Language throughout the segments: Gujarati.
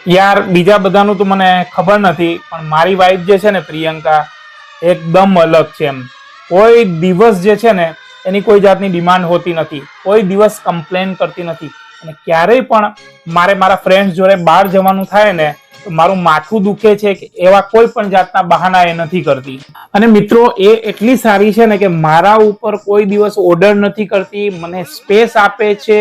યાર બીજા બધાનું તો મને ખબર નથી, પણ મારી વાઈફ જે છે ને પ્રિયંકા એકદમ અલગ છે. એમ કોઈ દિવસ જે છે ને એની કોઈ જાતની ડિમાન્ડ હોતી નથી, કોઈ દિવસ કમ્પ્લેન કરતી નથી, અને ક્યારેય પણ મારે મારા ફ્રેન્ડ્સ જોડે બહાર જવાનું થાય ને તો મારું માથું દુખે છે કે એવા કોઈ પણ જાતના બહાના એ નથી કરતી. અને મિત્રો એ એટલી સારી છે ને કે મારા ઉપર કોઈ દિવસ ઓર્ડર નથી કરતી, મને સ્પેસ આપે છે,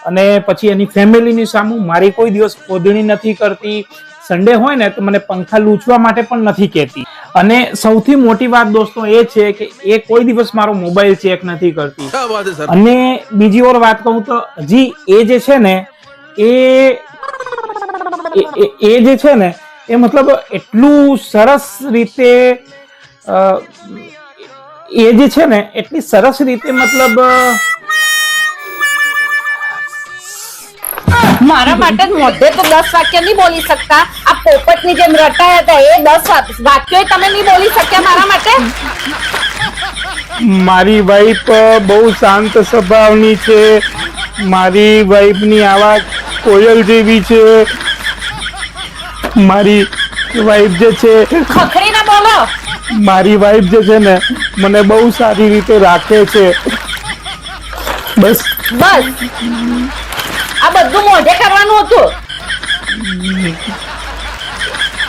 અને પછી એની ફેમિલીની સામે મારી કોઈ દિવસ ખોદણી નથી કરતી. સન્ડે હોય ને તો મને પંખા લૂછવા માટે પણ નથી કહેતી. અને સૌથી મોટી વાત દોસ્તો એ છે કે એ કોઈ દિવસ મારો મોબાઈલ ચેક નથી કરતી. અને બીજી ઓર વાત કહું તો હજી એ જે છે ને એ જે છે ને એ મતલબ એટલું સરસ રીતે એ જે છે ને એટલી સરસ રીતે મતલબ મારા માટે મોઢે તો 10 વાક્ય નહીં બોલી શકતા. આ પોપટની જેમ રટાયા હતા એ 10 વાક્યો તમે નહીં બોલી શક્યા મારા માટે. મારી વાઈફ બહુ શાંત સ્વભાવની છે. મારી વાઈફની આવાજ કોયલ જેવી છે. મારી વાઈફ જે છે ખખડી ના બોલો. મારી વાઈફ જે છે ને મને બહુ સારી રીતે રાખે છે. બસ બસ આ બધું મોઢે કરવાનું હતું.